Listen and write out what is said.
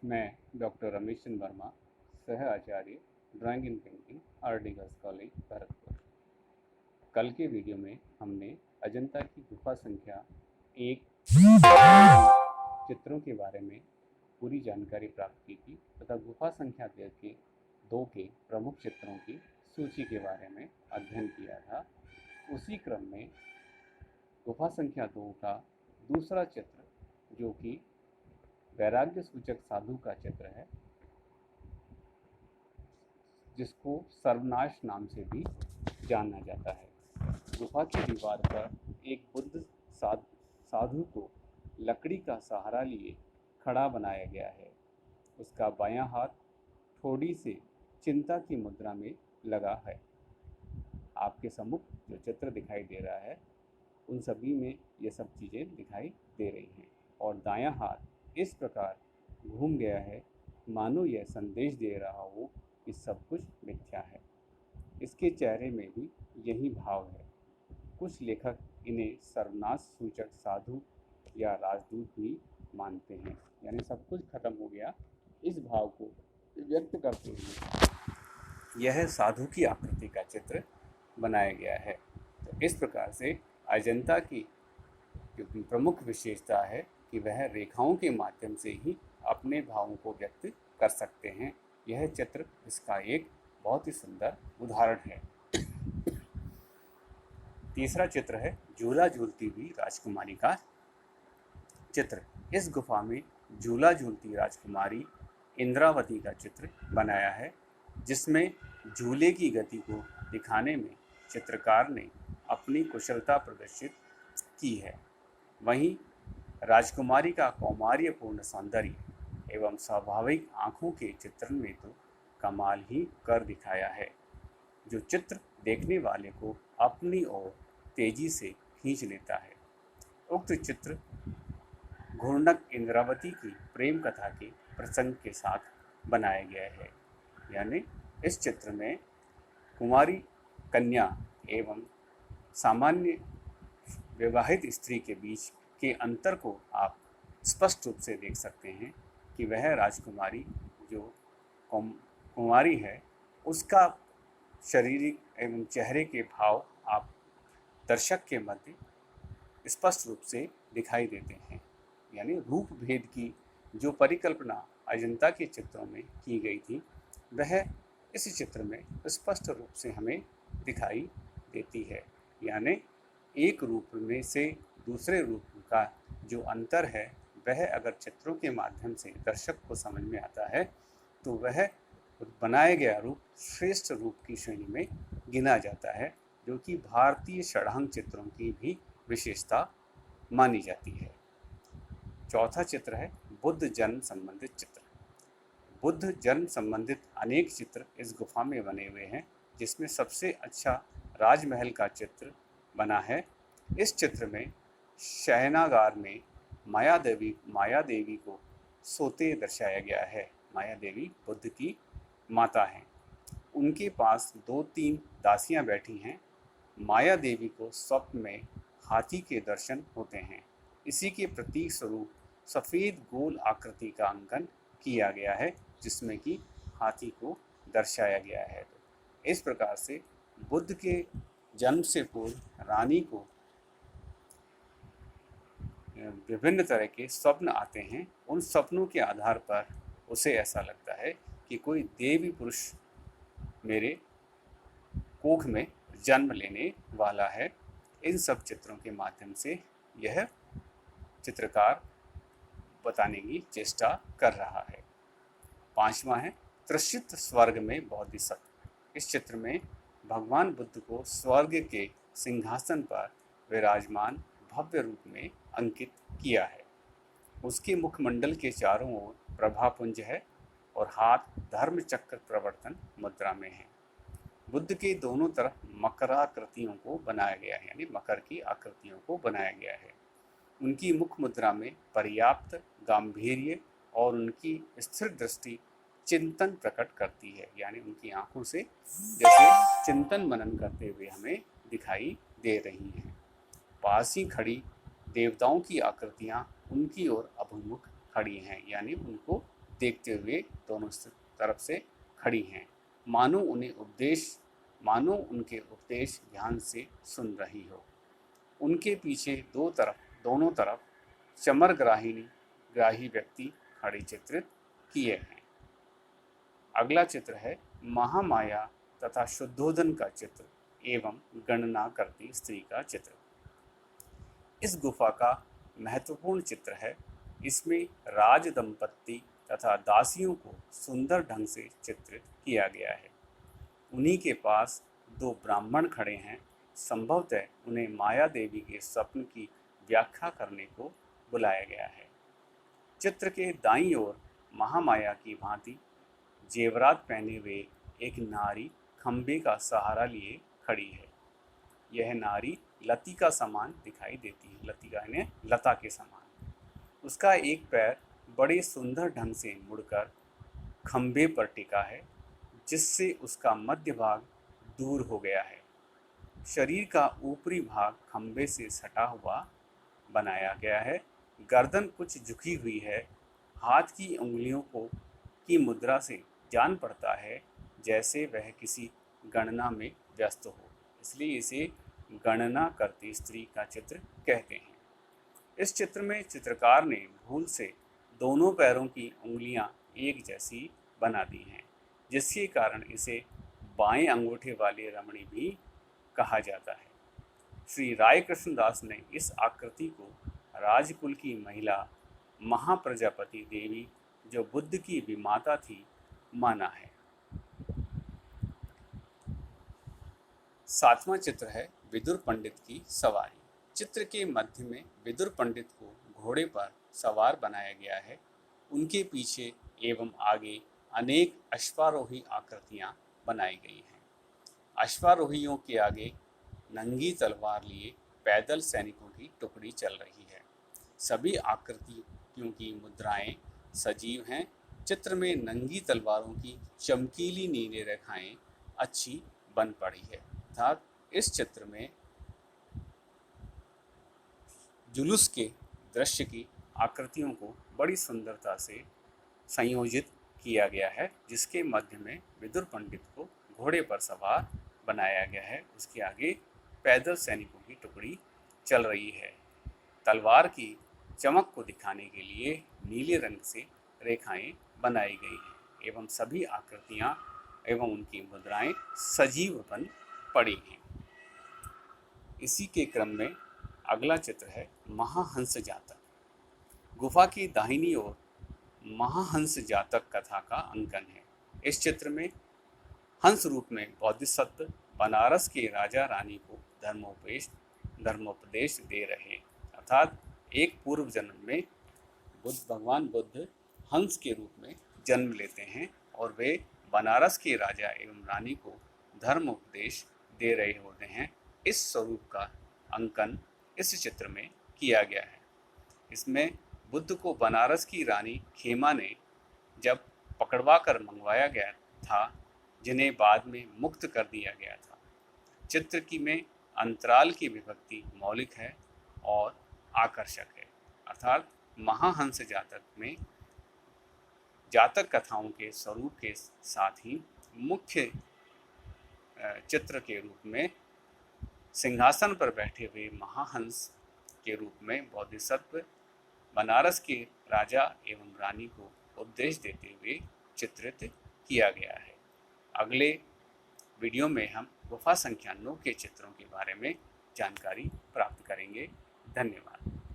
मैं डॉक्टर रमेश चंद्र वर्मा, सह आचार्य drawing and painting R D girls college Bharatpur. कल के वीडियो में हमने अजंता की गुफा संख्या 1 चित्रों के बारे में पूरी जानकारी प्राप्त की थी तथा गुफा संख्या 2 के प्रमुख चित्रों की सूची के बारे में अध्ययन किया था। उसी क्रम में गुफा संख्या 2 का दूसरा चित्र, जो कि वैराग्य सूचक साधु का चित्र है, जिसको सर्वनाश नाम से भी जाना जाता है। गुफा की दीवार पर एक बुद्ध साधु को लकड़ी का सहारा लिए खड़ा बनाया गया है। उसका बायां हाथ ठोड़ी से चिंता की मुद्रा में लगा है। आपके सम्मुख जो चित्र दिखाई दे रहा है, उन सभी में ये सब चीज़ें दिखाई दे रही हैं और दायां हाथ इस प्रकार घूम गया है मानो यह संदेश दे रहा हो कि सब कुछ मिथ्या है। इसके चेहरे में भी यही भाव है। कुछ लेखक इन्हें सर्वनाश सूचक साधु या राजदूत भी मानते हैं, यानी सब कुछ खत्म हो गया। इस भाव को व्यक्त करते हुए यह साधु की आकृति का चित्र बनाया गया है। तो इस प्रकार से अजंता की जो प्रमुख विशेषता है कि वह रेखाओं के माध्यम से ही अपने भावों को व्यक्त कर सकते हैं। यह चित्र इसका एक बहुत ही सुंदर उदाहरण है। तीसरा चित्र है झूला झूलती हुई राजकुमारी का चित्र। इस गुफा में झूला झूलती राजकुमारी इंद्रावती का चित्र बनाया है, जिसमें झूले की गति को दिखाने में चित्रकार ने अपनी कुशलता प्रदर्शित की है। वहीं राजकुमारी का कौमार्यपूर्ण सौंदर्य एवं स्वाभाविक आँखों के चित्रण में तो कमाल ही कर दिखाया है, जो चित्र देखने वाले को अपनी ओर तेजी से खींच लेता है। उक्त चित्र घूर्णक इंद्रावती की प्रेम कथा के प्रसंग के साथ बनाया गया है। यानी इस चित्र में कुमारी कन्या एवं सामान्य विवाहित स्त्री के बीच के अंतर को आप स्पष्ट रूप से देख सकते हैं कि वह राजकुमारी जो कुमारी है, उसका शारीरिक एवं चेहरे के भाव आप दर्शक के मध्य स्पष्ट रूप से दिखाई देते हैं। यानी रूप भेद की जो परिकल्पना अजंता के चित्रों में की गई थी, वह इस चित्र में स्पष्ट रूप से हमें दिखाई देती है। यानी एक रूप में से दूसरे रूप का जो अंतर है, वह अगर चित्रों के माध्यम से दर्शक को समझ में आता है तो वह बनाया गया रूप श्रेष्ठ रूप की श्रेणी में गिना जाता है, जो कि भारतीय षड्भंग चित्रों की भी विशेषता मानी जाती है। चौथा चित्र है बुद्ध जन्म संबंधित चित्र। बुद्ध जन्म संबंधित अनेक चित्र इस गुफा में बने हुए हैं, जिसमें सबसे अच्छा राजमहल का चित्र बना है। इस चित्र में शयनागार में माया देवी को सोते दर्शाया गया है। माया देवी बुद्ध की माता हैं। उनके पास 2-3 दासियां बैठी हैं। माया देवी को स्वप्न में हाथी के दर्शन होते हैं। इसी के प्रतीक स्वरूप सफ़ेद गोल आकृति का अंकन किया गया है, जिसमें कि हाथी को दर्शाया गया है। तो इस प्रकार से बुद्ध के जन्म से पूर्व रानी को विभिन्न तरह के स्वप्न आते हैं। उन स्वप्नों के आधार पर उसे ऐसा लगता है कि कोई देवी पुरुष मेरे कोख में जन्म लेने वाला है। इन सब चित्रों के माध्यम से यह चित्रकार बताने की चेष्टा कर रहा है। पांचवा है त्रसित स्वर्ग में बोधिसत्व। इस चित्र में भगवान बुद्ध को स्वर्ग के सिंहासन पर विराजमान भव्य रूप में अंकित किया है। उसके मुखमंडल के चारों ओर प्रभापुंज है और हाथ धर्म चक्र प्रवर्तन मुद्रा में है। बुद्ध के दोनों तरफ मकराकृतियों को बनाया गया है, यानी मकर की आकृतियों को बनाया गया है। उनकी मुख मुद्रा में पर्याप्त गांभीर्य और उनकी स्थिर दृष्टि चिंतन प्रकट करती है। यानी उनकी आंखों से जैसे चिंतन मनन करते हुए हमें दिखाई दे रही हैं। पास ही खड़ी देवताओं की आकृतियां उनकी ओर अभिमुख खड़ी हैं, यानी उनको देखते हुए दोनों तरफ से खड़ी हैं, मानो उनके उपदेश ध्यान से सुन रही हो। उनके पीछे दोनों तरफ ग्राही व्यक्ति खड़े चित्रित किए हैं। अगला चित्र है महामाया तथा शुद्धोधन का चित्र एवं गणना करती स्त्री का चित्र। इस गुफा का महत्वपूर्ण चित्र है। इसमें राज दंपत्ति तथा दासियों को सुंदर ढंग से चित्रित किया गया है। उन्हीं के पास दो ब्राह्मण खड़े हैं। संभवतः उन्हें माया देवी के स्वप्न की व्याख्या करने को बुलाया गया है। चित्र के दाईं ओर महामाया की भांति जेवरात पहने हुए एक नारी खंबे का सहारा लिए खड़ी है। यह नारी लतिका समान दिखाई देती है, लतिका यानी लता के समान। उसका एक पैर बड़े सुंदर ढंग से मुड़कर खंबे पर टिका है, जिससे उसका मध्य भाग दूर हो गया है। शरीर का ऊपरी भाग खंबे से सटा हुआ बनाया गया है। गर्दन कुछ झुकी हुई है। हाथ की उंगलियों की मुद्रा से जान पड़ता है जैसे वह किसी गणना में व्यस्त हो, इसलिए इसे गणना करती स्त्री का चित्र कहते हैं। इस चित्र में चित्रकार ने भूल से दोनों पैरों की उंगलियां एक जैसी बना दी हैं, जिसके कारण इसे बाएं अंगूठे वाली रमणी भी कहा जाता है। श्री राय कृष्णदास ने इस आकृति को राजकुल की महिला महाप्रजापति देवी, जो बुद्ध की विमाता थी, माना है। सातवां चित्र है विदुर पंडित की सवारी। चित्र के मध्य में विदुर पंडित को घोड़े पर सवार बनाया गया है। उनके पीछे एवं आगे अनेक अश्वारोही आकृतियां बनाई गई हैं। अश्वारोहियों के आगे नंगी तलवार लिए पैदल सैनिकों की टुकड़ी चल रही है। सभी आकृतियों की मुद्राएं सजीव हैं। चित्र में नंगी तलवारों की चमकीली नीली रेखाएं अच्छी बन पड़ी है, अर्थात इस चित्र में जुलूस के दृश्य की आकृतियों को बड़ी सुंदरता से संयोजित किया गया है, जिसके मध्य में विदुर पंडित को घोड़े पर सवार बनाया गया है। उसके आगे पैदल सैनिकों की टुकड़ी चल रही है। तलवार की चमक को दिखाने के लिए नीले रंग से रेखाएं बनाई गई हैं एवं सभी आकृतियां एवं उनकी मुद्राएं सजीव बन पड़ी हैं। इसी के क्रम में अगला चित्र है महाहंस जातक। गुफा की दाहिनी ओर महाहंस जातक कथा का अंकन है। इस चित्र में हंस रूप में बोधिसत्व बनारस के राजा रानी को धर्मोपदेश दे रहे, अर्थात एक पूर्व जन्म में भगवान बुद्ध हंस के रूप में जन्म लेते हैं और वे बनारस के राजा एवं रानी को धर्म उपदेश दे रहे होते हैं। इस स्वरूप का अंकन इस चित्र में किया गया है। इसमें बुद्ध को बनारस की रानी खेमा ने जब पकड़वा कर मंगवाया गया था, जिन्हें बाद में मुक्त कर दिया गया था। चित्र की में अंतराल की विभक्ति मौलिक है और आकर्षक है, अर्थात महाहंस जातक में जातक कथाओं के स्वरूप के साथ ही मुख्य चित्र के रूप में सिंहासन पर बैठे हुए महाहंस के रूप में बोधिसत्व बनारस के राजा एवं रानी को उपदेश देते हुए चित्रित किया गया है। अगले वीडियो में हम गुफा संख्या 9 के चित्रों के बारे में जानकारी प्राप्त करेंगे। धन्यवाद।